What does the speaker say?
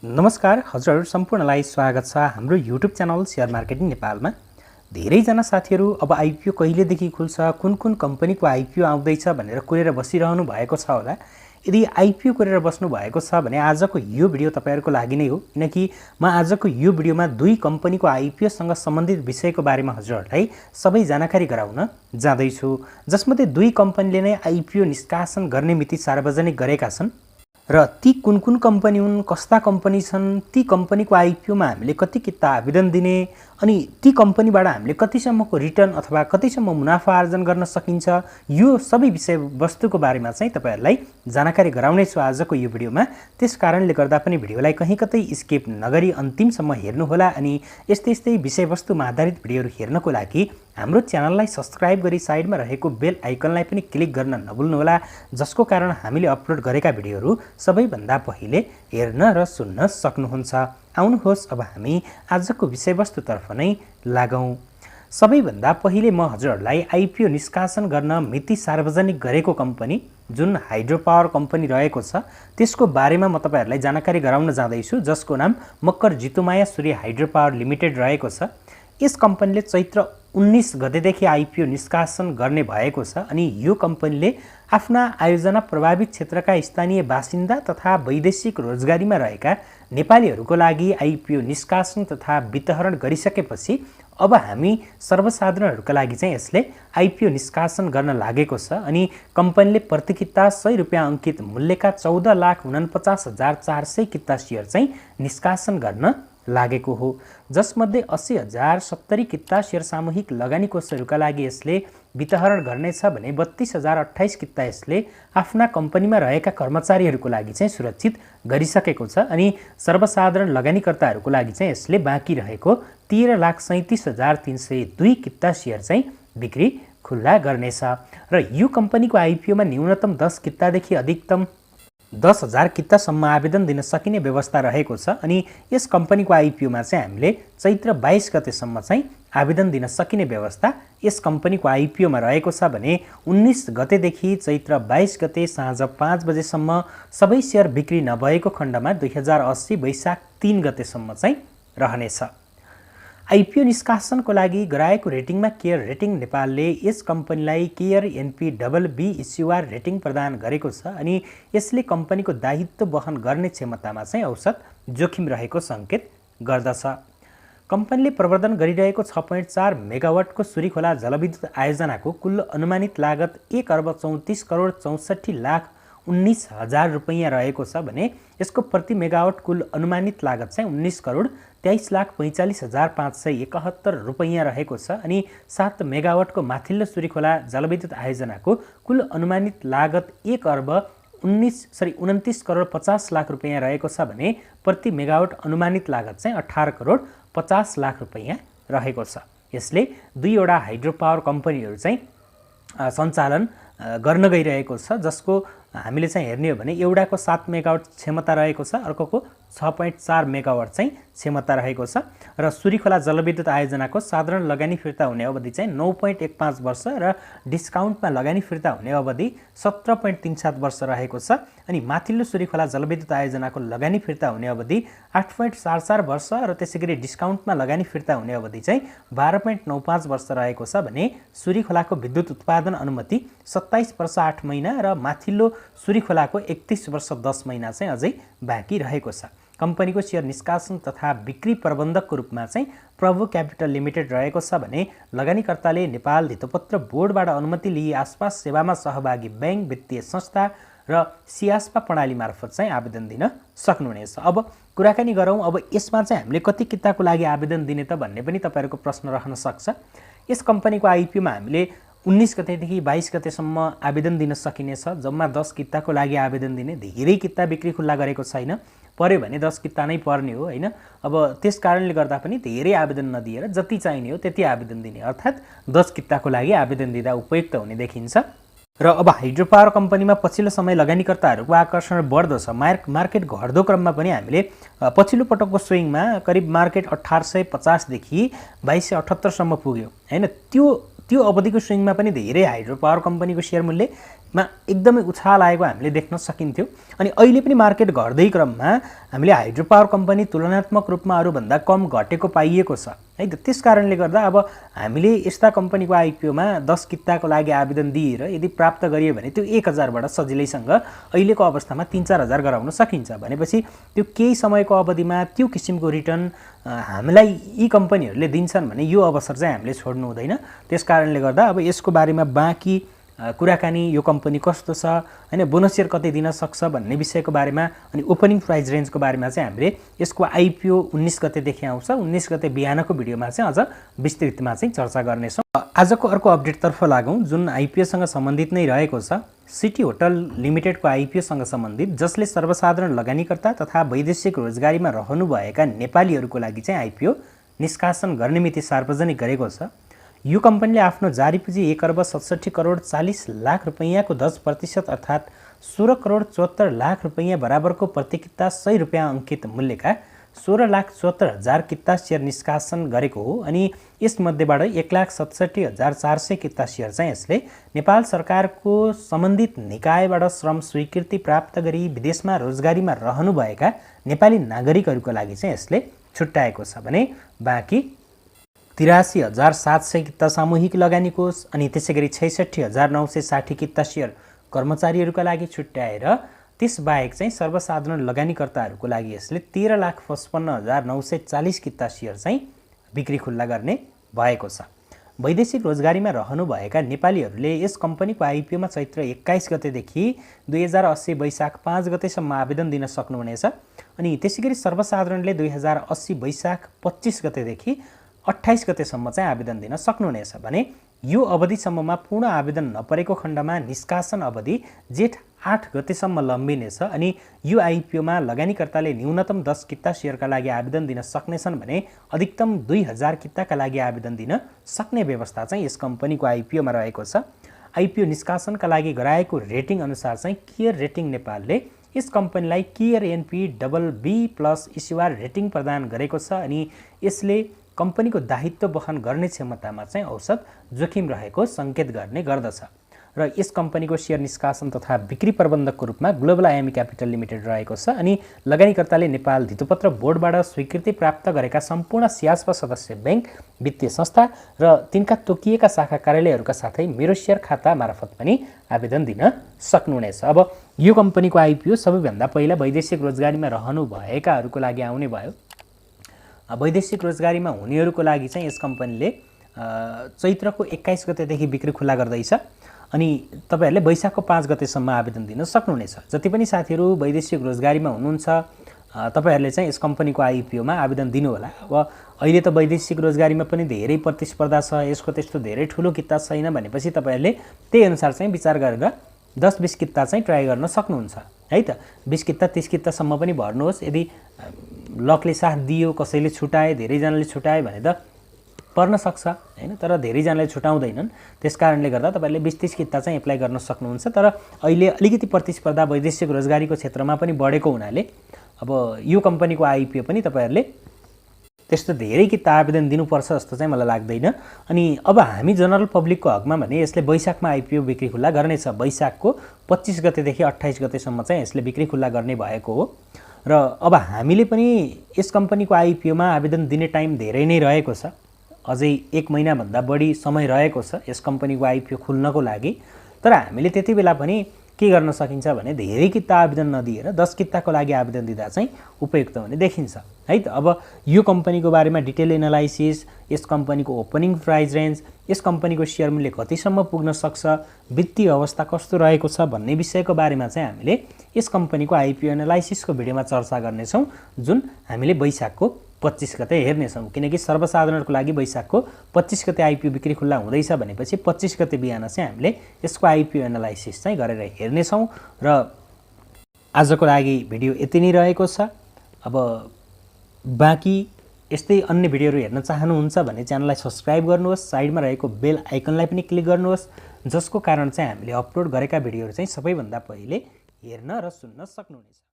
नमस्कार हजुरहरू सम्पूर्णलाई स्वागत छ हाम्रो युट्युब च्यानल शेयर मार्केटिङ नेपालमा। धेरैजना साथीहरू अब आइपिओ कहिलेदेखि खुल्छ, कुन कुन कम्पनीको आइपिओ आउँदैछ भनेर कुरेर बसिरहनु भएको छ होला। यदि आइपिओ कुरेर बस्नु भएको छ भने आजको यो भिडियो तपाईहरुको लागि नै हो, किनकि म आजको यो भिडियोमा दुई कम्पनीको आइपिओ सँग सम्बन्धित विषयको बारेमा हजुरहरूलाई सबै जानकारी गराउन जाँदैछु। जसमध्ये दुई कम्पनीले नै आइपिओ निष्कासन गर्ने मिति सार्वजनिक गरेका छन् र ती कुन कुन कम्पनी हुन्, कस्ता कम्पनी छन्, ती कम्पनीको आइपिओमा हामीले कति किता आवेदन दिने, अनि ती कम्पनीबाट हामीले कतिसम्मको रिटर्न अथवा कतिसम्म मुनाफा आर्जन गर्न सकिन्छ, यो सबै विषय वस्तुको बारेमा चाहिँ तपाईहरुलाई जानकारी गराउने छु आजको यो भिडियोमा। त्यसकारणले गर्दा पनि भिडियोलाई कहीँ कतै स्किप नगरी अन्तिमसम्म हेर्नु होला। अनि यस्तै विषयवस्तुमा आधारित भिडियोहरू हेर्नको लागि हाम्रो च्यानललाई सब्स्क्राइब गरी साइडमा रहेको बेल आइकनलाई पनि क्लिक गर्न नभुल्नु होला, जसको कारण हामीले अपलोड गरेका भिडियोहरू सबैभन्दा पहिले हेर्न र सुन्न सक्नुहुन्छ। आउनुहोस् अब हामी आजको विषयवस्तुतर्फ नै लागौं। सबैभन्दा पहिले म हजुरहरूलाई आइपिओ निष्कासन गर्न मिति सार्वजनिक गरेको कम्पनी जुन हाइड्रो पावर कम्पनी रहेको छ त्यसको बारेमा म तपाईहरुलाई जानकारी गराउन जाँदैछु, जसको नाम मकर जितुमाया सूर्य हाइड्रो पावर लिमिटेड रहेको छ। यस कम्पनीले चैत्र 19 गतेदेखि आइपिओ निष्कासन गर्ने भएको छ। अनि यो कम्पनीले आफ्ना आयोजना प्रभावित क्षेत्रका स्थानीय बासिन्दा तथा वैदेशिक रोजगारीमा रहेका नेपालीहरूको लागि आइपिओ निष्कासन तथा वितरण गरिसकेपछि अब हामी सर्वसाधारणहरूका लागि चाहिँ यसले आइपिओ निष्कासन गर्न लागेको छ। अनि कम्पनीले प्रति किता 100 रुपैयाँ अङ्कित मूल्यका 14,49,400 किता सेयर चाहिँ निष्कासन गर्न लागेको हो, जसमध्ये 80,070 किता सेयर सामूहिक लगानी कोषहरूका लागि यसले वितरण गर्नेछ भने 32,028 किता यसले आफ्ना कम्पनीमा रहेका कर्मचारीहरूको लागि चाहिँ सुरक्षित गरिसकेको छ। अनि सर्वसाधारण लगानीकर्ताहरूको लागि चाहिँ यसले बाँकी रहेको 13,37,302 किता सेयर चाहिँ बिक्री खुल्ला गर्नेछ। र यो कम्पनीको आइपिओमा न्यूनतम 10 कितादेखि अधिकतम 10,000 कितासम्म आवेदन दिन सकिने व्यवस्था रहेको छ। अनि यस कम्पनीको आइपिओमा चाहिँ हामीले चैत्र 22 गतेसम्म चाहिँ आवेदन दिन सकिने व्यवस्था यस कम्पनीको आइपिओमा रहेको छ भने 19 गतेदेखि चैत्र 22 गते साँझ 5 बजेसम्म सबै सेयर बिक्री नभएको खण्डमा 2080 वैशाख 3 गतेसम्म चाहिँ रहनेछ। आइपिओ निष्कासनको लागि गराएको रेटिङमा केयर रेटिङ नेपालले यस कम्पनीलाई केयर NPBB इस्युआर रेटिङ प्रदान गरेको छ। अनि यसले कम्पनीको दायित्व वहन गर्ने क्षमतामा चाहिँ औसत जोखिम रहेको सङ्केत गर्दछ। कम्पनीले प्रवर्धन गरिरहेको 6.4 मेगावाटको सुरीखोला जलविद्युत आयोजनाको कुल अनुमानित लागत 1,34,64,19,000 रुपैयाँ रहेको छ भने यसको प्रति मेगावाट कुल अनुमानित लागत चाहिँ 19,23,45,571 रुपैयाँ रहेको छ। अनि 7 मेगावाटको माथिल्लो सुरीखोला जलविद्युत आयोजनाको कुल अनुमानित लागत 1,29,50,00,000 रुपैयाँ रहेको छ भने प्रति मेगावाट अनुमानित लागत चाहिँ 18,50,00,000 रुपैयाँ रहेको छ। यसले दुईवटा हाइड्रो पावर कम्पनीहरू चाहिँ सञ्चालन गर्न गइरहेको छ, जसको हामीले चाहिँ हेर्ने हो भने एउटाको 7 मेगावाट क्षमता रहेको छ, अर्कोको 6.4 मेगावाट चाहिँ क्षमता रहेको छ। र सुरीखोला जलविद्युत आयोजनाको साधारण लगानी फिर्ता हुने अवधि चाहिँ 9.15 वर्ष र डिस्काउन्टमा लगानी फिर्ता हुने अवधि 17.37 वर्ष रहेको छ। अनि माथिल्लो सुरीखोला जलविद्युत आयोजनाको लगानी फिर्ता हुने अवधि 8.44 वर्ष र त्यसैगरी डिस्काउन्टमा लगानी फिर्ता हुने अवधि चाहिँ 12.95 वर्ष रहेको छ भने सुरीखोलाको विद्युत उत्पादन अनुमति 27 वर्ष 8 महिना र माथिल्लो सुरीखोलाको 31 वर्ष 10 महिना चाहिँ अझै बाँकी रहेको छ। कम्पनीको सेयर निष्कासन तथा बिक्री प्रबन्धकको रूपमा चाहिँ प्रभु क्यापिटल लिमिटेड रहेको छ भने लगानीकर्ताले नेपाल धितोपत्र बोर्डबाट अनुमति लिई आसपास सेवामा सहभागी बैंक, वित्तीय संस्था र सियास्पा प्रणाली मार्फत चाहिँ आवेदन दिन सक्नुहुनेछ। अब कुराकानी गरौँ, अब यसमा चाहिँ हामीले कति किताको लागि आवेदन दिने त भन्ने पनि तपाईहरुको प्रश्न रहन सक्छ। यस कम्पनीको आइपिओमा हामीले 19 गतेदेखि 22 गतेसम्म आवेदन दिन सकिनेछ। जम्मा 10 किताको लागि आवेदन दिने, धेरै किता बिक्री खुल्ला गरेको छैन, पर्यो भने 10 किता नै पर्ने हो हैन। अब त्यस कारणले गर्दा पनि धेरै आवेदन नदिएर जति चाहिने हो त्यति आवेदन दिने, अर्थात् 10 किताको लागि आवेदन दिँदा उपयुक्त हुने देखिन्छ। र अब हाइड्रो पावर कम्पनीमा पछिल्लो समय लगानीकर्ताहरूको आकर्षण बढ्दो छ। मार्केट घट्दो क्रममा पनि हामीले पछिल्लो पटकको स्विङमा करिब मार्केट 1850 देखि 2278 सम्म पुग्यो हैन। त्यो अवधिको स्विङमा पनि धेरै हाइड्रो पावर कम्पनीको सेयर मूल्य मा एकदमै उछाल आएको हामीले देख्न सकिन्थ्यो। अनि अहिले पनि मार्केट घट्दै क्रममा हामीले हाइड्रो पावर कम्पनी तुलनात्मक रूपमा अरूभन्दा कम घटेको पाइएको छ है त। त्यस कारणले गर्दा अब हामीले यस्ता कम्पनीको आइपिओमा 10 किताको लागि आवेदन दिएर यदि प्राप्त गरियो भने त्यो 1000 बाट सजिलैसँग अहिलेको अवस्थामा 3-4 हजार गराउन सकिन्छ। भनेपछि त्यो केही समयको अवधिमा त्यो किसिमको रिटर्न हामीलाई यी कम्पनीहरूले दिन्छन् भने यो अवसर चाहिँ हामीले छोड्नु हुँदैन। त्यस कारणले गर्दा अब यसको बारेमा बाँकी कुराकानी यो कम्पनी कस्तो छ हैन, बोनस शेयर कति दिन सक्छ भन्ने विषयको बारेमा अनि ओपनिङ प्राइस रेन्जको बारेमा चाहिँ हामीले यसको आइपिओ 19 गतेदेखि आउँछ। 19 गते बिहानको भिडियोमा चाहिँ अझ विस्तृतमा चाहिँ चर्चा गर्नेछौँ। आजको अर्को अपडेटतर्फ लागौँ जुन आइपिओसँग सम्बन्धित नै रहेको छ। सिटी होटल लिमिटेडको आइपिओसँग सम्बन्धित जसले सर्वसाधारण लगानीकर्ता तथा वैदेशिक रोजगारीमा रहनुभएका नेपालीहरूको लागि चाहिँ आइपिओ निष्कासन गर्ने मिति सार्वजनिक गरेको छ। यो कम्पनीले आफ्नो जारी पुँजी 1 अर्ब 67 करोड 40 लाख रुपैयाँको 10% अर्थात् 16 करोड 74 लाख रुपैयाँ बराबरको प्रति किता 100 रुपैयाँ अङ्कित मूल्यका 16,74,000 किता सेयर निष्कासन गरेको हो। अनि यसमध्येबाट 1,67,400 किता सेयर चाहिँ यसले नेपाल सरकारको सम्बन्धित निकायबाट श्रम स्वीकृति प्राप्त गरी विदेशमा रोजगारीमा रहनुभएका नेपाली नागरिकहरूको लागि चाहिँ यसले छुट्याएको छ भने बाँकी 83,700 किता सामूहिक लगानी कोष अनि त्यसैगरी 66,960 किता सेयर कर्मचारीहरूका लागि छुट्याएर त्यसबाहेक चाहिँ सर्वसाधारण लगानीकर्ताहरूको लागि यसले 13,55,940 किता सेयर चाहिँ बिक्री खुल्ला गर्ने भएको छ। वैदेशिक रोजगारीमा रहनुभएका नेपालीहरूले यस कम्पनीको आइपिओमा चैत्र 21 गतेदेखि 2080 वैशाख 5 गतेसम्म आवेदन दिन सक्नुहुनेछ। अनि त्यसैगरी सर्वसाधारणले 2080 वैशाख 25 गतेदेखि 28 गतेसम्म चाहिँ आवेदन दिन सक्नुहुनेछ भने यो अवधिसम्ममा पूर्ण आवेदन नपरेको खण्डमा निष्कासन अवधि जेठ 8 गतेसम्म लम्बिनेछ। अनि यो आइपिओमा लगानीकर्ताले न्यूनतम 10 किता सेयरका लागि आवेदन दिन सक्नेछन् भने अधिकतम 2000 किताका लागि आवेदन दिन सक्ने व्यवस्था चाहिँ यस कम्पनीको आइपिओमा रहेको छ। आइपिओ निष्कासनका लागि गराएको रेटिङ अनुसार चाहिँ केयर रेटिङ नेपालले यस कम्पनीलाई केयर एनपी BB+ इस्युआर रेटिङ प्रदान गरेको छ। अनि यसले कम्पनीको दायित्व वहन गर्ने क्षमतामा चाहिँ औसत जोखिम रहेको सङ्केत गर्ने गर्दछ। र यस कम्पनीको सेयर निष्कासन तथा बिक्री प्रबन्धकको रूपमा ग्लोबल आइएमई क्यापिटल लिमिटेड रहेको छ। अनि लगानीकर्ताले नेपाल धितोपत्र बोर्डबाट स्वीकृति प्राप्त गरेका सम्पूर्ण स्यास्प सदस्य बैंक, वित्तीय संस्था र तिनका तोकिएका शाखा कार्यालयहरूका साथै मेरो शेयर खाता मार्फत पनि आवेदन दिन सक्नुहुनेछ। अब यो कम्पनीको आइपिओ सबैभन्दा पहिला वैदेशिक रोजगारीमा रहनुभएकाहरूको लागि आउने भयो। वैदेशिक रोजगारीमा हुनेहरूको लागि चाहिँ यस कम्पनीले चैत्रको 21 गतेदेखि बिक्री खुल्ला गर्दैछ। अनि तपाईहरुले वैशाखको 5 गतेसम्म आवेदन दिन सक्नुहुनेछ। जति पनि साथीहरु वैदेशिक रोजगारीमा हुनुहुन्छ तपाईहरुले चाहिँ यस कम्पनीको आइपिओमा आवेदन दिनु होला। अब अहिले त वैदेशिक रोजगारीमा पनि धेरै प्रतिस्पर्धा छ, यसको त्यस्तो धेरै ठूलो किता छैन भनेपछि तपाईहरुले त्यही अनुसार चाहिँ विचार गरेर 10-20 किता चाहिँ ट्राई गर्न सक्नुहुन्छ है त। 20 किता 30 कितासम्म पनि भर्नुहोस्। यदि लकले साथ दियो, कसैले छुटाए, धेरै जनाले छुटाए भने त पर्न सक्छ हैन, तर धेरै जनाले छुटाउँदैनन्। त्यसकारणले गर्दा तपाईहरुले 20-30 किता चाहिँ एप्लाई गर्न सक्नुहुन्छ। तर अहिले अलिकति प्रतिस्पर्धा वैदेशिक रोजगारीको क्षेत्रमा पनि बढेको हुनाले अब यो कम्पनीको आइपिओ पनि तपाईहरुले त्यस्तो धेरै किता आवेदन दिनुपर्छ जस्तो चाहिँ मलाई लाग्दैन। अनि अब हामी जनरल पब्लिकको हकमा भने यसले वैशाखमा आइपिओ बिक्री खुल्ला गर्नेछ। वैशाखको 25 गतेदेखि 28 गतेसम्म चाहिँ यसले बिक्री खुल्ला गर्ने भएको हो। र अब हामीले पनि यस कम्पनीको आइपिओमा आवेदन दिने टाइम धेरै नै रहेको छ। अझै 1 महिनाभन्दा बढी समय रहेको छ यस कम्पनीको आइपिओ खुल्नको लागि। तर हामीले त्यति बेला पनि के गर्न सकिन्छ भने धेरै किता आवेदन नदिएर 10 किताको लागि आवेदन दिँदा चाहिँ उपयुक्त हुने देखिन्छ है त। अब यो कम्पनीको बारेमा डिटेल एनालाइसिस, यस कम्पनीको ओपनिङ प्राइस रेन्ज, यस कम्पनीको शेयर मूल्य कतिसम्म पुग्न सक्छ, वित्तीय अवस्था कस्तो रहेको छ भन्ने विषयको बारेमा चाहिँ हामीले यस कम्पनीको आइपिओ एनालाइसिसको भिडियोमा चर्चा गर्नेछौँ, जुन हामीले वैशाखको 25 गते हेर्नेछौँ। किनकि सर्वसाधारणको लागि वैशाखको 25 गते आइपिओ बिक्री खुल्ला हुँदैछ भनेपछि 25 गते बिहान चाहिँ हामीले यसको आइपिओ एनालाइसिस चाहिँ गरेर हेर्नेछौँ। र आजको लागि भिडियो यति नै रहेको छ। अब बाँकी यस्तै अन्य भिडियोहरू हेर्न चाहनुहुन्छ भने च्यानललाई सब्स्क्राइब गर्नुहोस्, साइडमा रहेको बेल आइकनलाई पनि क्लिक गर्नुहोस्, जसको कारण चाहिँ हामीले अपलोड गरेका भिडियोहरू चाहिँ सबैभन्दा पहिले हेर्न र सुन्न सक्नुहुनेछ।